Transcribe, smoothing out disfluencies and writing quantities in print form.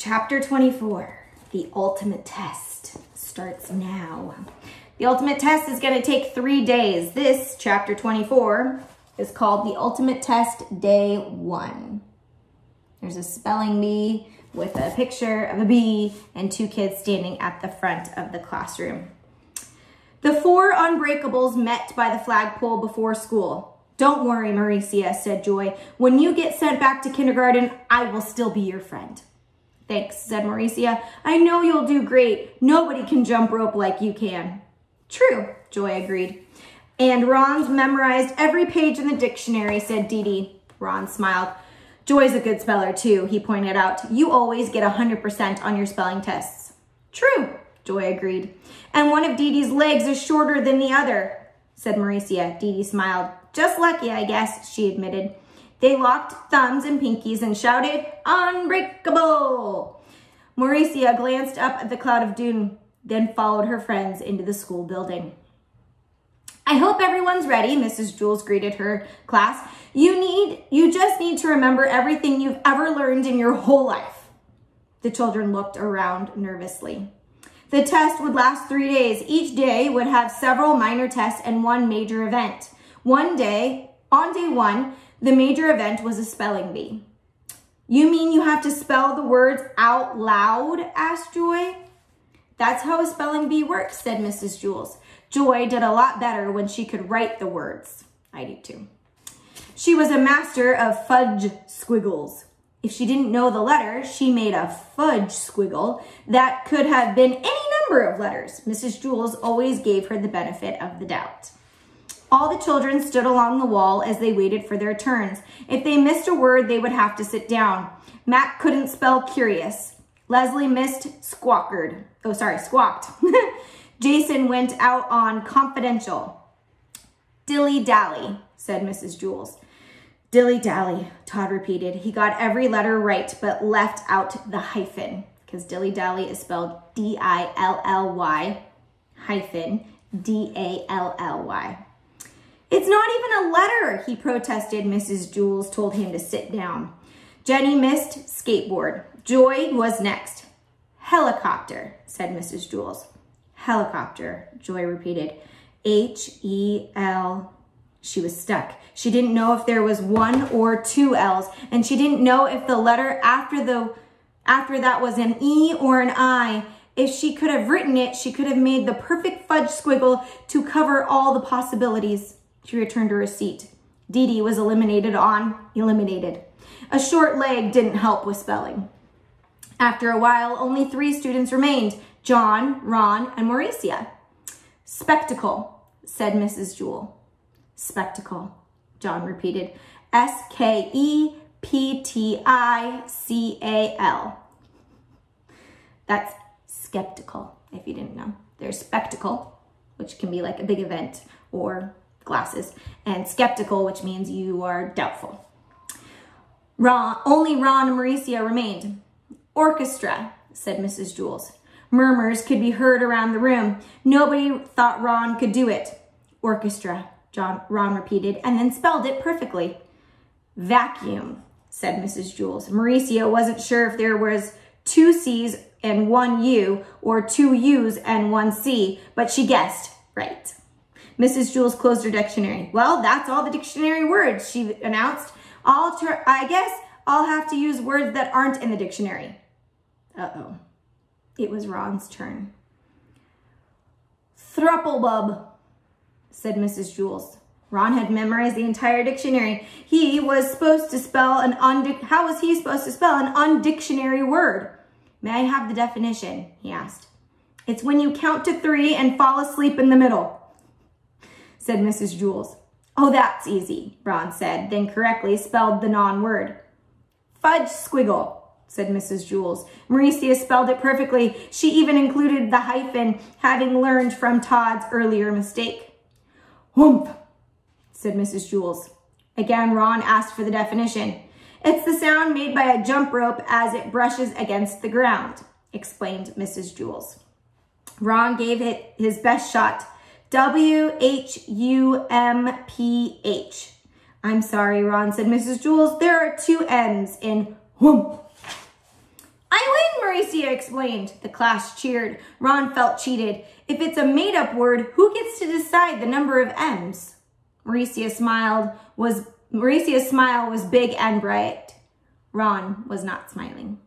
Chapter 24, the ultimate test, starts now. The ultimate test is going to take 3 days. This, chapter 24, is called the ultimate test day 1. There's a spelling bee with a picture of a bee and 2 kids standing at the front of the classroom. The 4 unbreakables met by the flagpole before school. "Don't worry, Mauricia," said Joy. "When you get sent back to kindergarten, I will still be your friend." "Thanks," said Mauricia. "I know you'll do great. Nobody can jump rope like you can." "True," Joy agreed. "And Ron's memorized every page in the dictionary," said Dee Dee. Ron smiled. "Joy's a good speller too," he pointed out. "You always get 100% on your spelling tests." "True," Joy agreed. "And one of Dee Dee's legs is shorter than the other," said Mauricia. Dee Dee smiled. "Just lucky, I guess," she admitted. They locked thumbs and pinkies and shouted, "Unbreakable!" Mauricia glanced up at the cloud of doom, then followed her friends into the school building. "I hope everyone's ready," Mrs. Jules greeted her class. You just need to remember everything you've ever learned in your whole life." The children looked around nervously. The test would last 3 days. Each day would have several minor tests and 1 major event. On day 1, the major event was a spelling bee. "You mean you have to spell the words out loud?" asked Joy. "That's how a spelling bee works," said Mrs. Jules. Joy did a lot better when she could write the words. I do too. She was a master of fudge squiggles. If she didn't know the letter, she made a fudge squiggle that could have been any number of letters. Mrs. Jules always gave her the benefit of the doubt. All the children stood along the wall as they waited for their turns. If they missed a word, they would have to sit down. Mac couldn't spell curious. Leslie missed squawked. Jason went out on confidential. "Dilly-dally," said Mrs. Jules. "Dilly-dally," Todd repeated. He got every letter right, but left out the hyphen, because dilly-dally is spelled D-I-L-L-Y hyphen D-A-L-L-Y. "It's not even a letter," he protested. Mrs. Jules told him to sit down. Jenny missed skateboard. Joy was next. "Helicopter," said Mrs. Jules. "Helicopter," Joy repeated. H-E-L. She was stuck. She didn't know if there was 1 or 2 L's, and she didn't know if the letter after that was an E or an I. If she could have written it, she could have made the perfect fudge squiggle to cover all the possibilities. She returned to her seat. Dee Dee was eliminated. A short leg didn't help with spelling. After a while, only 3 students remained: John, Ron, and Mauricia. "Spectacle," said Mrs. Jewell. "Spectacle," John repeated. S-K-E-P-T-I-C-A-L. That's skeptical, if you didn't know. There's spectacle, which can be like a big event or glasses, and skeptical, which means you are doubtful. Only Ron and Mauricia remained. "Orchestra," said Mrs. Jules. Murmurs could be heard around the room. Nobody thought Ron could do it. "Orchestra," Ron repeated, and then spelled it perfectly. "Vacuum," said Mrs. Jules. Mauricia wasn't sure if there was 2 C's and 1 U, or 2 U's and 1 C, but she guessed right. Mrs. Jules closed her dictionary. "Well, that's all the dictionary words," she announced. I guess I'll have to use words that aren't in the dictionary." Uh-oh. It was Ron's turn. "Thrupplebub," said Mrs. Jules. Ron had memorized the entire dictionary. He was supposed to spell how was he supposed to spell an undictionary word? "May I have the definition?" he asked. "It's when you count to 3 and fall asleep in the middle," said Mrs. Jules. "Oh, that's easy," Ron said, then correctly spelled the non-word. "Fudge squiggle," said Mrs. Jules. Mauricia spelled it perfectly. She even included the hyphen, having learned from Todd's earlier mistake. "Whoomp," said Mrs. Jules. Again, Ron asked for the definition. "It's the sound made by a jump rope as it brushes against the ground," explained Mrs. Jules. Ron gave it his best shot. "W-H-U-M-P-H. "I'm sorry, Ron," said Mrs. Jules. "There are 2 N's in whoomp." "I win, Mauricia explained. The class cheered. Ron felt cheated. If it's a made-up word, who gets to decide the number of M's? Mauricia's smile was big and bright. Ron was not smiling.